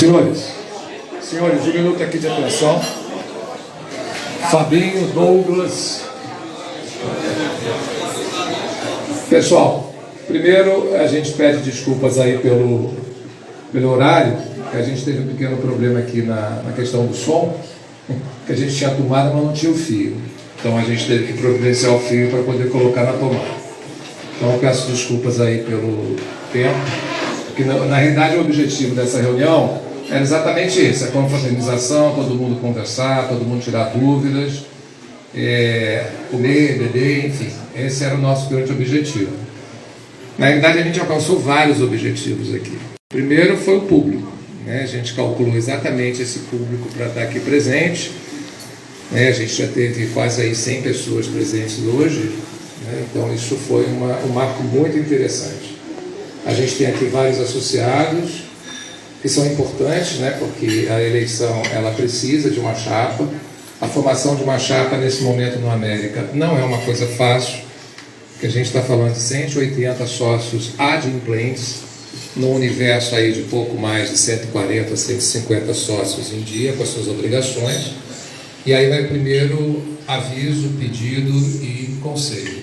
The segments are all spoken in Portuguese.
Senhores, um minuto aqui de atenção. Fabinho, Douglas. Pessoal, primeiro a gente pede desculpas aí pelo horário, que a gente teve um pequeno problema aqui na questão do som, que a gente tinha a tomada, mas não tinha o fio. Então a gente teve que providenciar o fio para poder colocar na tomada. Então eu peço desculpas aí pelo tempo, porque na realidade o objetivo dessa reunião era exatamente esse, a confraternização, todo mundo conversar, todo mundo tirar dúvidas, comer, beber, enfim. Esse era o nosso grande objetivo. Na realidade a gente alcançou vários objetivos aqui. O primeiro foi o público, né? A gente calculou exatamente esse público para estar aqui presente. A gente já teve quase aí 100 pessoas presentes hoje, né? Então isso foi um marco muito interessante. A gente tem aqui vários associados, que são importantes, né? Porque a eleição ela precisa de uma chapa. A formação de uma chapa nesse momento no América não é uma coisa fácil, porque a gente está falando de 180 sócios adimplentes, no universo aí de pouco mais de 140, 150 sócios em dia, com as suas obrigações. E aí vai primeiro aviso, pedido e conselho.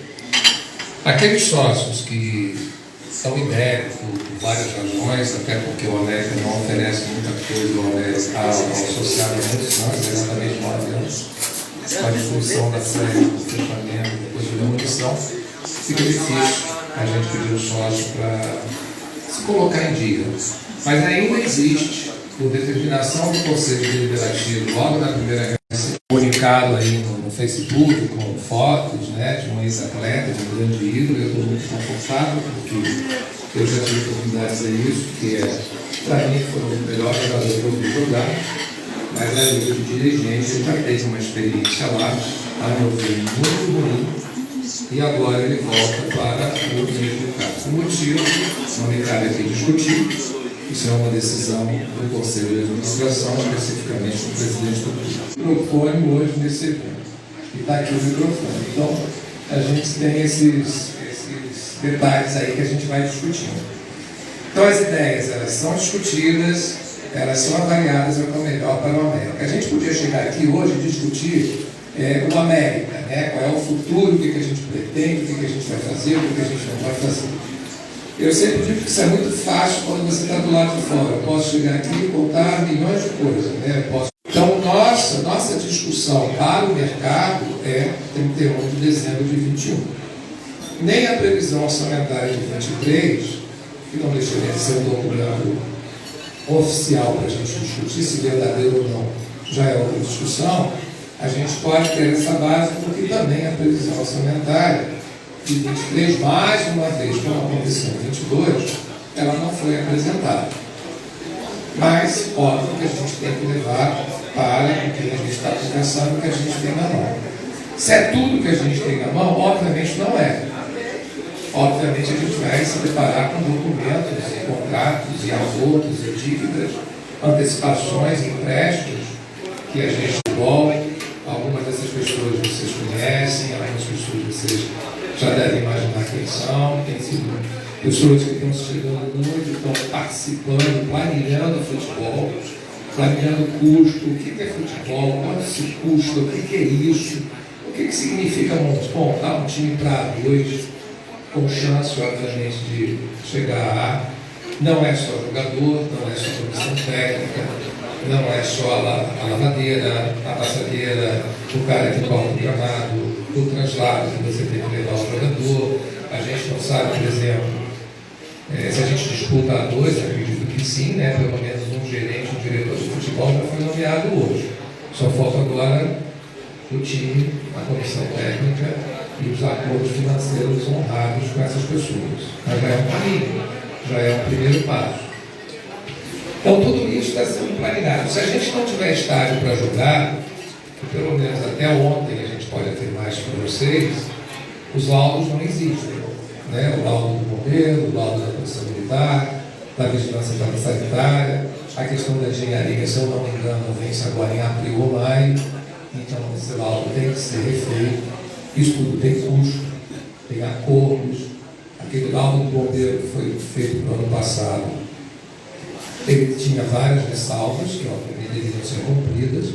Aqueles sócios que são idéicos por várias razões, até porque o América não oferece muita coisa ao associado há muitos anos, exatamente 9 anos, com a destruição da série, o fechamento, depois de demolição, fica difícil a gente pedir o sócio para se colocar em dia. Mas ainda existe, por determinação do Conselho Deliberativo, logo na primeira reunião, comunicado aí no Facebook, com fotos, né, de um ex-atleta, de um grande ídolo. Eu estou muito confortável, porque eu já tive oportunidade de dizer isso, que para mim foi o melhor jogador que eu vi jogar, mas a nível de dirigente ele já teve uma experiência lá, a meu ver, muito ruim, e agora ele volta para o mesmo caso. O motivo não me cabe aqui discutir, isso é uma decisão do Conselho de Administração, especificamente do presidente do clube. Microfone hoje nesse evento, e está aqui o microfone. Então, a gente tem esses detalhes aí que a gente vai discutindo. Então, as ideias, elas são discutidas, elas são avaliadas para o melhor para o América. A gente podia chegar aqui hoje e discutir o América, né? Qual é o futuro, o que a gente pretende, o que a gente vai fazer, o que a gente não vai fazer. Eu sempre digo que isso é muito fácil quando você está do lado de fora. Eu posso chegar aqui e contar milhões de coisas, né? Então, nossa discussão para o mercado é 31 de dezembro de 21. Nem a previsão orçamentária de 23, que não deixaria de ser um documento oficial para a gente discutir, se verdadeiro ou não, já é outra discussão. A gente pode ter essa base, porque também a previsão orçamentária de 23, mais uma vez, como aconteceu em 22, ela não foi apresentada. Mas, óbvio que a gente tem que levar para o que a gente está conversando, o que a gente tem na mão. Se é tudo que a gente tem na mão, obviamente não é. Obviamente a gente vai se deparar com documentos, e contratos, e acordos, e dívidas, antecipações, empréstimos, que a gente envolve. Algumas dessas pessoas vocês conhecem, algumas pessoas vocês já devem imaginar quem são, tem sido pessoas que estão chegando muito, estão participando, planejando futebol, planejando custo, o que é futebol, quanto se custa, o que é isso, o que significa montar um time para dois, com chance, obviamente, de chegar a. Não é só jogador, não é só comissão técnica, não é só a lavadeira, a passadeira, o cara que corre o gramado, o translado que você tem que levar o jogador. A gente não sabe, por exemplo, se a gente disputa a dois, acredito que sim, né? Pelo menos um gerente, um diretor de futebol já foi nomeado hoje. Só falta agora o time, a comissão técnica e os acordos financeiros honrados com essas pessoas. Mas já é um caminho, já é um primeiro passo. Então tudo isso está sendo planejado. Se a gente não tiver estádio para jogar, pelo menos até ontem a gente pode afirmar isso para vocês, os laudos não existem. Né? O laudo do bombeiro, o laudo da polícia militar, da vigilância sanitária, a questão da engenharia, se eu não me engano, vence agora em abril ou maio, então esse laudo tem que ser refeito. Isso tudo tem custo, tem acordos. Aquele laudo do bombeiro que foi feito no ano passado Ele tinha várias ressalvas que, obviamente, deveriam ser cumpridas,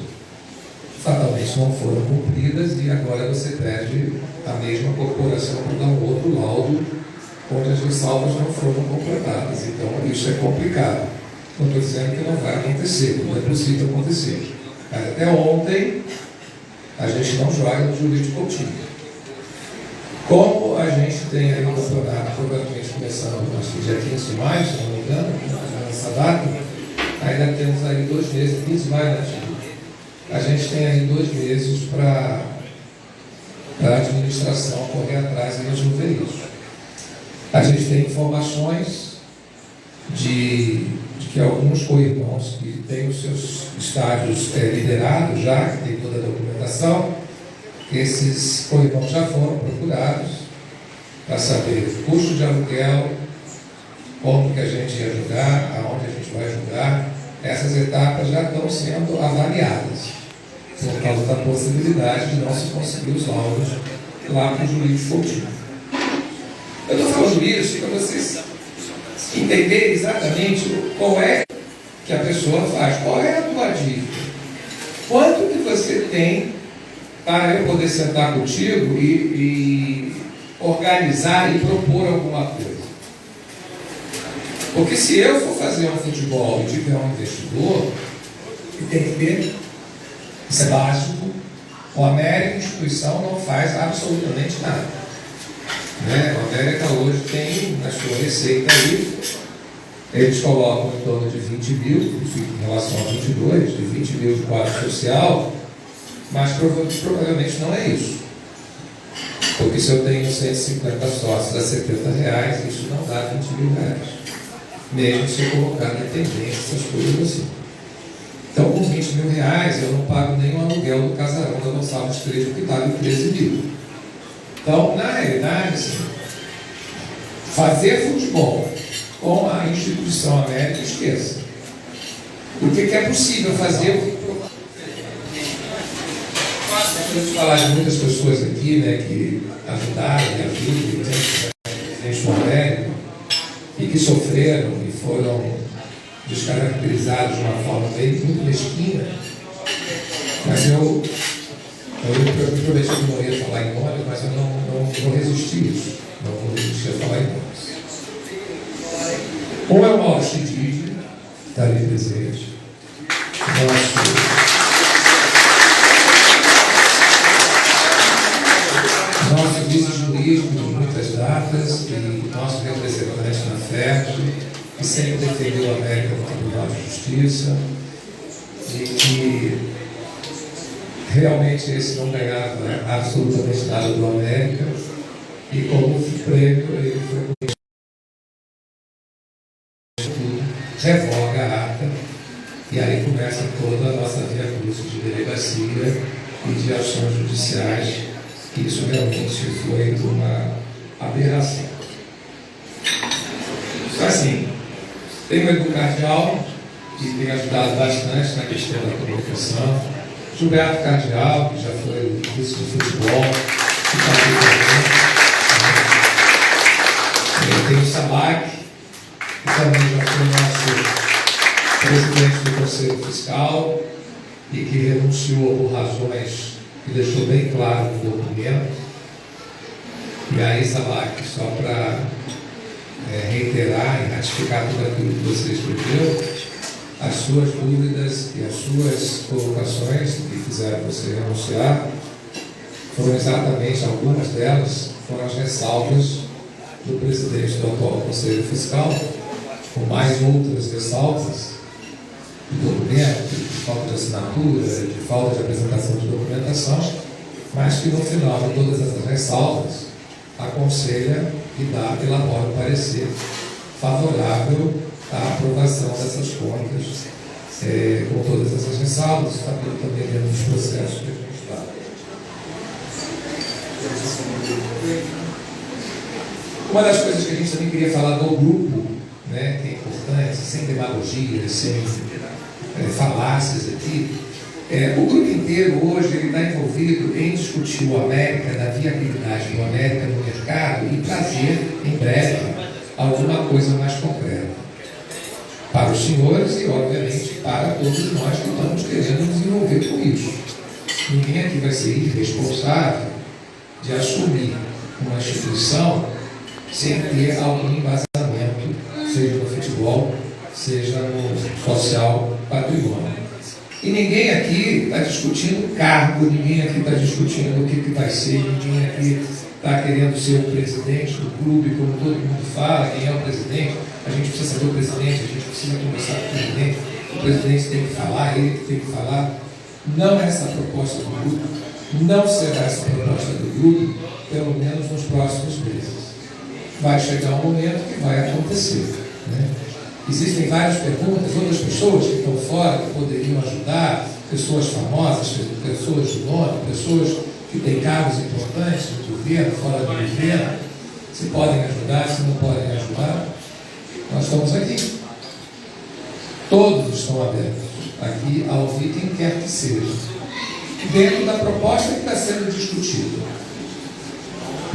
fatalmente não foram cumpridas, e agora você pede a mesma corporação para dar um outro laudo onde as ressalvas não foram completadas. Então, isso é complicado. Não estou dizendo que não vai acontecer, não é possível acontecer. Mas até ontem, a gente não joga no jurídico Coutinho. Como a gente tem aí um campeonato, provavelmente começando, acho que dia 15 de maio, se não me engano, nessa data, ainda temos aí 2 meses, 15 de maio, né? A gente tem aí 2 meses para a administração correr atrás e resolver isso. A gente tem informações de que alguns co-irmãos que têm os seus estádios liderados já, que tem toda a documentação, esses co-irmãos já foram procurados para saber custo de aluguel, como que a gente ia julgar, aonde a gente vai julgar. Essas etapas já estão sendo avaliadas, por causa da possibilidade de não se conseguir os laudos lá para o jurídico Coutinho. Eu estou falando isso para vocês entenderem exatamente qual é que a pessoa faz, qual é a tua dívida, quanto que você tem para eu poder sentar contigo e organizar e propor alguma coisa. Porque se eu for fazer um futebol e tiver um investidor, tem que ter, isso é básico, o América instituição não faz absolutamente nada. Né? O América hoje tem na sua receita aí, eles colocam em torno de 20 mil, em relação a 22, de 20 mil de quadro social, mas provavelmente não é isso. Porque se eu tenho 150 sócios a R$70, isso não dá 20 mil reais. Mesmo se eu colocar dependência, essas coisas assim. Então, com 20 mil reais, eu não pago nem o aluguel do casarão da Gonçalves 3, que paga 13 mil. Então, na realidade, assim, fazer futebol com a instituição América, esqueça. O que é possível fazer? Vamos falar de muitas pessoas aqui, né, que ajudaram, me ajudam, gente América, e que sofreram e foram descaracterizados de uma forma bem muito mesquinha. Mas eu prometi que não ia falar em nomes, mas eu não vou resistir isso. Não vou resistir a falar em nomes. Um é o Mauro Chidid, que está ali presente. Nosso vice-jurídico de muitas datas e nosso representante na FERJ, que sempre defendeu a América no Tribunal de Justiça e que realmente esse não ganhava absolutamente nada do América, e como prêmio ele foi revoga a ata, e aí começa toda a nossa via curso de delegacia e de ações judiciais, que isso realmente foi uma aberração. Assim, tem o Edu Cardial, que tem ajudado bastante na questão da comunicação, Gilberto Cardial, que já foi vice do futebol, que está aqui também. Tem o Sabac, que também já foi nosso presidente do Conselho Fiscal e que renunciou por razões que deixou bem claro no documento. E aí, Sabac, só para reiterar e ratificar tudo aquilo que você escreveu, as suas dúvidas e as suas colocações que fizeram você renunciar foram exatamente, algumas delas foram as ressalvas do presidente do atual Conselho Fiscal, com mais outras ressalvas de documento, de falta de assinatura, de falta de apresentação de documentação, mas que no final de todas essas ressalvas aconselha e elabora um parecer favorável à aprovação dessas contas, com todas essas ressalvas, está também dentro dos processos que a gente está. Uma das coisas que a gente também queria falar do grupo, né, que é importante, sem demagogia, sem falácias aqui, o grupo inteiro hoje está envolvido em discutir o América, da viabilidade do América no mercado e trazer, em breve, alguma coisa mais concreta para os senhores e, obviamente, para todos nós que estamos querendo nos envolver com isso. Ninguém aqui vai ser irresponsável de assumir uma instituição sem ter algum embasamento, seja no futebol, seja no social patrimônio. E ninguém aqui está discutindo cargo, ninguém aqui está discutindo o que vai ser, ninguém aqui está querendo ser o presidente do clube, como todo mundo fala, quem é o presidente. A gente precisa saber o presidente, a gente precisa conversar com o presidente tem que falar, ele que tem que falar. Não é essa a proposta do grupo, não será essa a proposta do grupo, pelo menos nos próximos meses. Vai chegar um momento que vai acontecer, né? Existem várias perguntas, outras pessoas que estão fora que poderiam ajudar, pessoas famosas, pessoas de nome, pessoas que têm cargos importantes no governo, fora do governo, se podem ajudar, se não podem ajudar. Nós estamos aqui. Todos estão abertos aqui a ouvir quem quer que seja, dentro da proposta que está sendo discutida.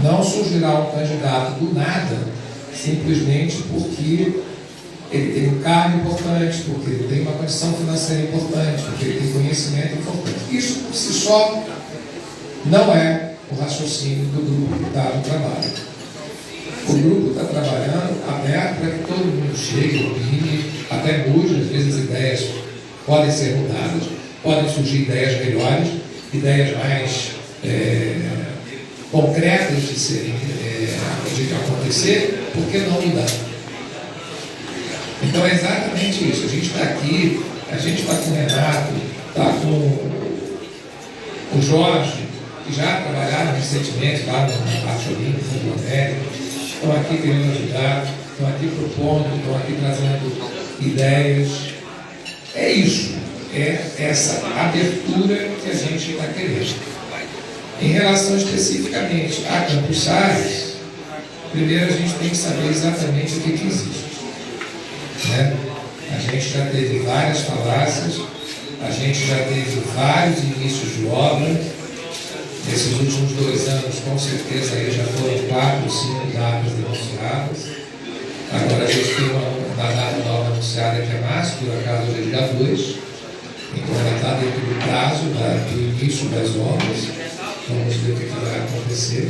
Não surgirá um candidato do nada, simplesmente porque ele tem um cargo importante, porque ele tem uma condição financeira importante, porque ele tem conhecimento importante. Isso, por si só, não é o raciocínio do grupo que está no trabalho. O grupo está trabalhando aberto para que todo mundo chegue, opine, até mude, às vezes as ideias podem ser mudadas, podem surgir ideias melhores, ideias mais concretas de serem, de acontecer, por que não mudar? Então é exatamente isso. A gente está aqui, a gente está com o Renato, está com o Jorge, que já trabalharam recentemente lá na parte olímpica do América, estão aqui querendo ajudar, estão aqui propondo, estão aqui trazendo ideias. É isso, é essa abertura que a gente está querendo. Em relação especificamente a Campos Sales, primeiro a gente tem que saber exatamente o que existe. Né? A gente já teve várias falácias, a gente já teve vários inícios de obra. Nesses últimos 2 anos, com certeza, aí já foram 4 ou 5 datas denunciadas. Agora a gente tem uma data nova anunciada que é março, por acaso é dia 2. Então ela está dentro do prazo do início das obras. Vamos ver o que vai acontecer,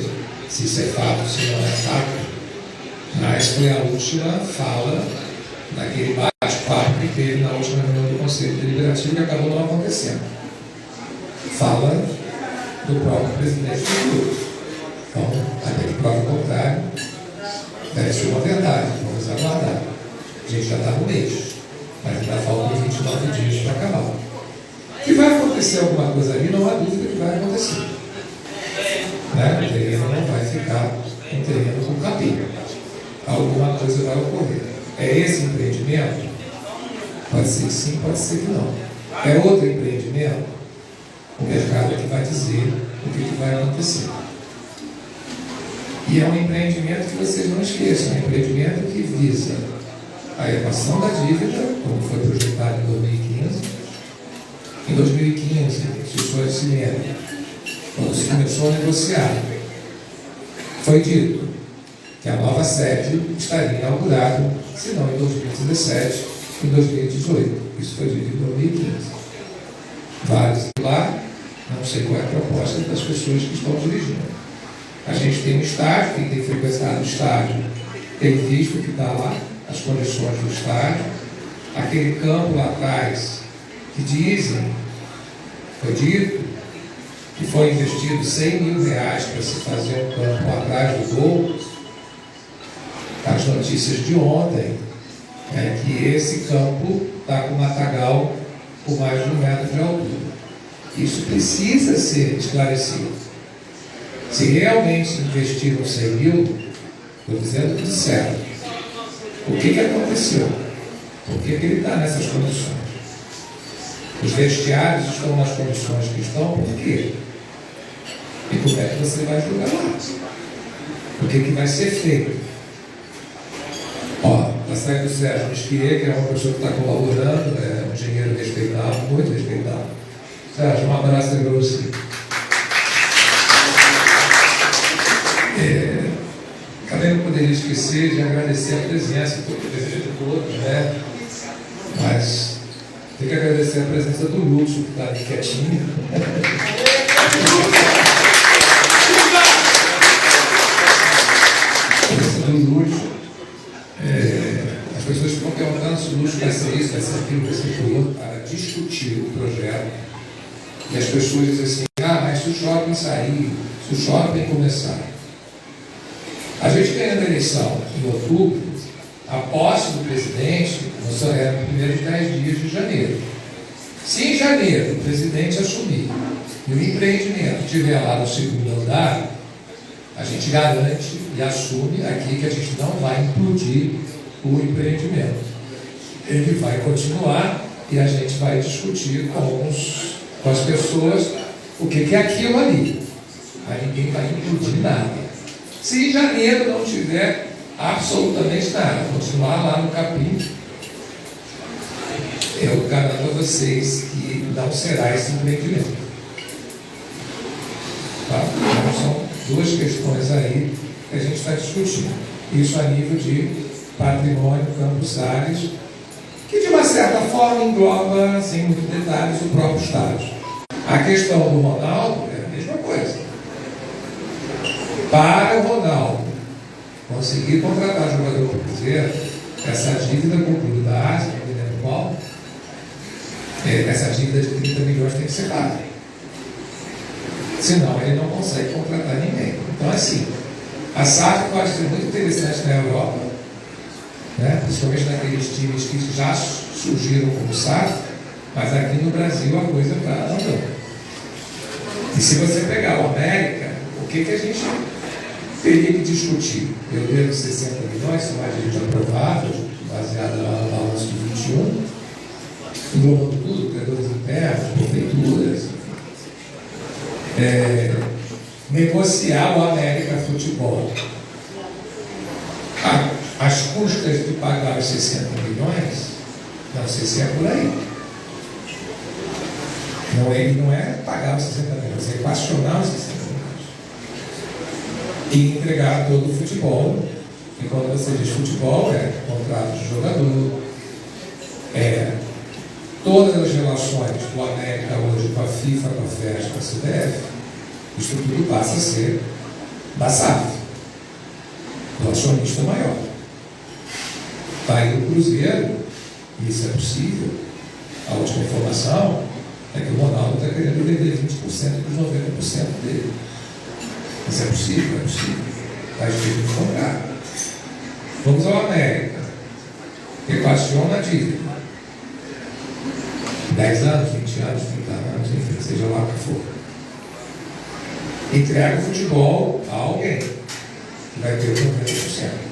se isso é fato, se não é fato. Mas foi a última fala naquele bate-papo que teve na última reunião do Conselho Deliberativo que acabou não acontecendo. Fala do próprio presidente do grupo. Então, até que prova o contrário, deve ser uma verdade, vamos aguardar. A gente já está no mês, mas ainda faltam 29 dias para acabar. Que vai acontecer alguma coisa ali, não há dúvida que vai acontecer. Né? O terreno não vai ficar um terreno com capim. Alguma coisa vai ocorrer. É esse empreendimento? Pode ser que sim, pode ser que não. É outro empreendimento? O mercado que vai dizer o que vai acontecer. E é um empreendimento que vocês não esqueçam, é um empreendimento que visa a equação da dívida, como foi projetado em 2015. Em 2015, se os senhores se lembram, quando se começou a negociar, foi dito que a nova sede estaria inaugurada, se não em 2017, em 2018. Isso foi dito em 2015. Vários lá, não sei qual é a proposta das pessoas que estão dirigindo. A gente tem um estádio, quem tem frequentado o estádio tem visto que está lá, as condições do estádio. Aquele campo lá atrás, que dizem, foi dito, que foi investido R$100 mil para se fazer um campo atrás do gol. As notícias de ontem é que esse campo está com um matagal com mais de 1 metro de altura. Isso precisa ser esclarecido. Se realmente investiram 100 mil, estou dizendo que disseram. O que aconteceu? Por que ele está nessas condições? Os vestiários estão nas condições que estão, por quê? E como é que você vai julgar lá? O que vai ser feito? Ó, está saindo o Sérgio Mesquier, que é uma pessoa que está colaborando, é um engenheiro respeitável, muito respeitável. Sérgio, um abraço para você. Também não poderia esquecer de agradecer a presença de todos, né? Mas tem que agradecer a presença do Lúcio, que está ali quietinho. A presença do Lúcio. As pessoas ficam perguntando se o Lúcio vai ser isso, vai ser aquilo, vai ser aquilo, para discutir o projeto. E as pessoas dizem assim, mas se o shopping sair, se o shopping começar. A gente ganhando a eleição em outubro, a posse do presidente é no primeiros 10 dias de janeiro. Se em janeiro o presidente assumir e o empreendimento estiver lá no segundo andar, a gente garante e assume aqui que a gente não vai implodir o empreendimento. Ele vai continuar e a gente vai discutir com as pessoas o que é aquilo ali. Mas ninguém vai implodir nada. Se em janeiro não tiver absolutamente nada, continuar lá no capim, eu garanto a vocês que não será esse empreendimento. Tá? Então, são duas questões aí que a gente está discutindo. Isso a nível de patrimônio, Campos Sales, que de uma certa forma engloba, sem muitos detalhes, o próprio estádio. A questão do Ronaldo é a mesma coisa. Para o Ronaldo conseguir contratar jogador para o Cruzeiro, essa dívida com o Clube da Ásia, não me lembro qual, essa dívida de 30 milhões tem que ser paga. Senão ele não consegue contratar ninguém. Então, assim, a SAF pode ser muito interessante na Europa, né? Principalmente naqueles times que já surgiram como SAF, mas aqui no Brasil a coisa está andando. E se você pegar o América, o que a gente teria que discutir? Eu devo 60 milhões, se mais a gente aprovável, baseado lá no balanço de 21, englobando tudo, credores internos, prefeituras, negociar o América Futebol as custas de pagar os 60 milhões, não sei se é por aí. Ele não é pagar os 60 milhões, é equacionar os 60 milhões. E entregar todo o futebol. E quando você diz futebol, é contrato de jogador, todas as relações do América hoje com a FIFA, com a FES, com a CBF, isso tudo passa a ser da SAF, do acionista maior. Está aí o Cruzeiro, e isso é possível. A última informação é que o Ronaldo está querendo vender 20% dos 90% dele. Isso é possível, é possível. Está escrito no contrato. Vamos ao América. Equaciona a dívida. 10 anos, 20 anos, 30 anos, enfim, seja lá o que for. Entrega o futebol a alguém que vai ter os 90%.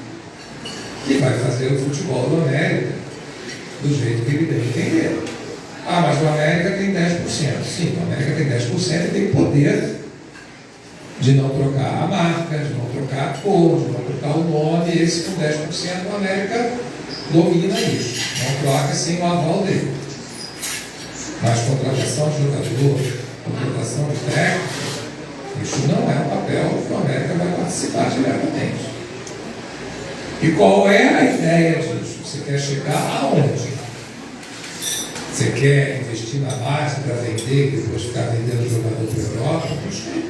Que vai fazer o futebol do América do jeito que ele deve entender. Mas o América tem 10%. Sim, o América tem 10% e tem poder de não trocar a marca, de não trocar a cor, de não trocar o nome. E esse com 10% o América domina isso. Não troca sem o aval dele. Mas contratação de jogador, contratação de técnico, isso não é um papel que o América vai participar diretamente. E qual é a ideia disso? Você quer chegar aonde? Você quer investir na base para vender e depois ficar vendendo jogador para a Europa? Não sei.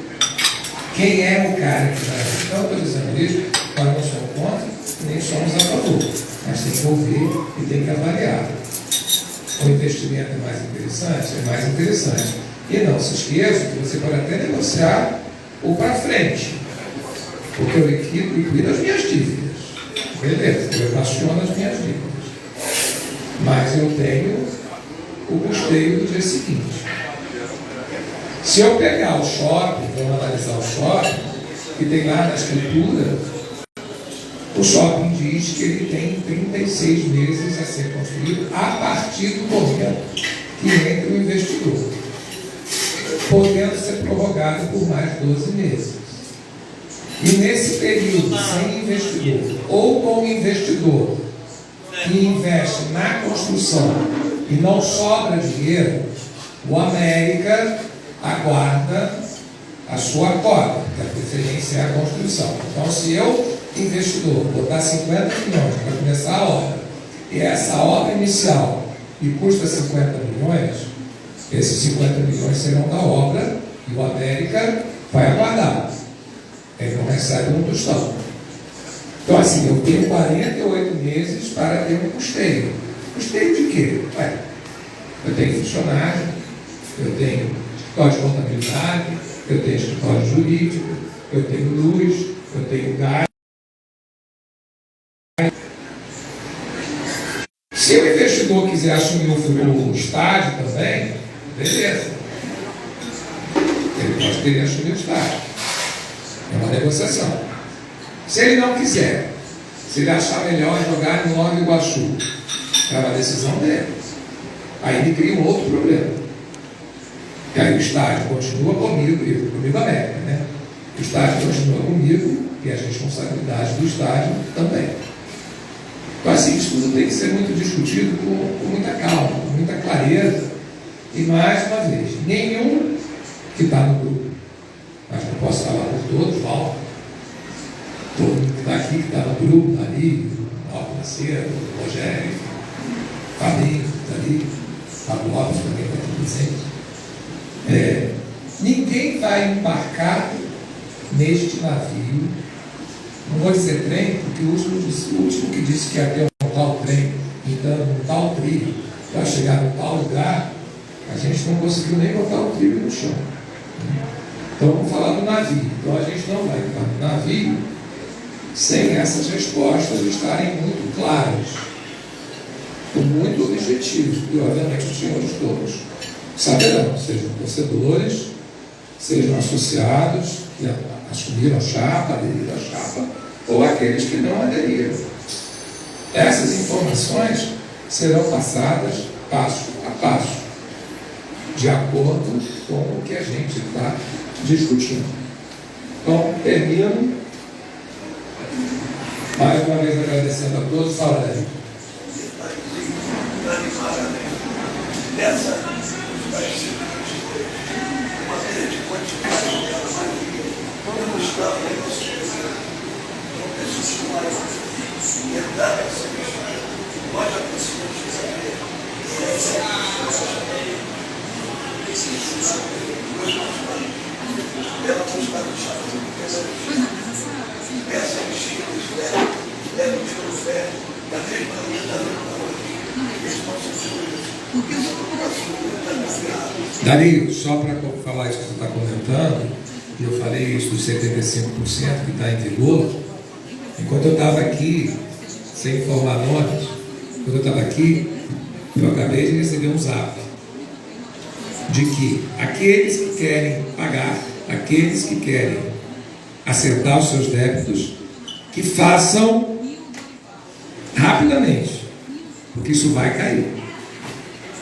Quem é o cara que vai? Então, estou dizendo isso, nós não somos contra, nem somos a favor. Mas tem que ouvir e tem que avaliar. O investimento é mais interessante? É mais interessante. E não se esqueça que você pode até negociar o para frente. Porque eu liquido as minhas dívidas. Beleza, eu equaciono as minhas dívidas. Mas eu tenho o custeio do dia seguinte. Se eu pegar o shopping, vamos analisar o shopping, que tem lá na escritura, o shopping diz que ele tem 36 meses a ser construído a partir do momento que entra o investidor, podendo ser prorrogado por mais 12 meses. E nesse período, sem investidor, ou com investidor que investe na construção e não sobra dinheiro, o América aguarda a sua cota, que a preferência é a construção. Então, se eu, investidor, botar 50 milhões para começar a obra, e essa obra inicial e custa 50 milhões, esses 50 milhões serão da obra e o América vai aguardar. Ele não recebe um tostão. Então, assim, eu tenho 48 meses para ter um custeio. Custeio de quê? Ué, eu tenho funcionário, eu tenho escritório de contabilidade, eu tenho escritório jurídico, eu tenho luz, eu tenho gás. Se o investidor quiser assumir o estádio também, beleza. Ele pode querer assumir o estádio. É uma negociação. Se ele não quiser, se ele achar melhor jogar no Nova Iguaçu, é uma decisão dele. Aí ele cria um outro problema. E aí o estádio continua comigo América, né? O estádio continua comigo e as responsabilidades do estádio também. Então, assim, isso tudo tem que ser muito discutido com muita calma, com muita clareza. E, mais uma vez, nenhum que está no grupo, mas não posso falar por todos, Walter, todo mundo que está aqui, que está no grupo, está ali, Walter Macedo, Rogério, Fabinho, está ali, Fábio Lopes também está aqui presente. Ninguém vai embarcar neste navio. Não vou dizer trem, porque o último que disse que ia ter um tal trem, então um tal trilho, para chegar no tal lugar, a gente não conseguiu nem botar o trilho no chão. Então vamos falar do navio. Então a gente não vai ficar no navio sem essas respostas estarem muito claras, muito objetivos, e obviamente os senhores todos saberão, sejam torcedores, sejam associados que assumiram a chapa, aderiram à chapa, ou aqueles que não aderiram. Essas informações serão passadas passo a passo, de acordo com o que a gente está discutindo. Então, termino mais uma vez agradecendo a todos. Fala daí. Dario, só para falar isso que você está comentando, eu falei isso dos 75% que está em vigor. Enquanto eu estava aqui, sem informar nomes, quando eu estava aqui, eu acabei de receber um zap de que aqueles que querem pagar, aqueles que querem acertar os seus débitos, que façam rapidamente, porque isso vai cair.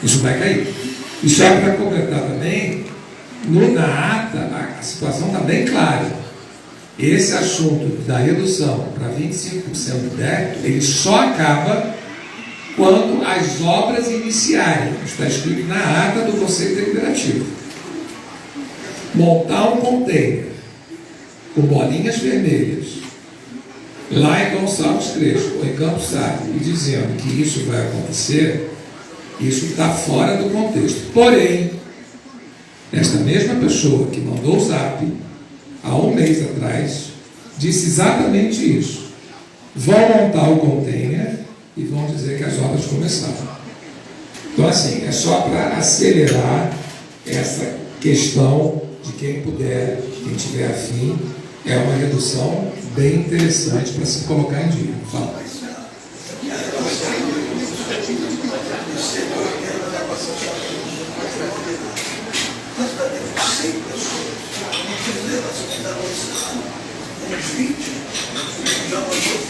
Isso vai cair. E só para completar também, na ata, a situação está bem clara. Esse assunto da redução para 25% do débito, ele só acaba quando as obras iniciarem. Está escrito na ata do Conselho Deliberativo. Montar um container com bolinhas vermelhas lá em Gonçalves Crespo ou em Campos Sales e dizendo que isso vai acontecer, isso está fora do contexto. Porém, esta mesma pessoa que mandou o zap há um mês atrás disse exatamente isso. Vão montar o container e vão dizer que as obras começaram. Então, assim, é só para acelerar essa questão de quem puder, quem tiver afim, é uma redução bem interessante para se colocar em dia. Fala. Uns 20 já mandou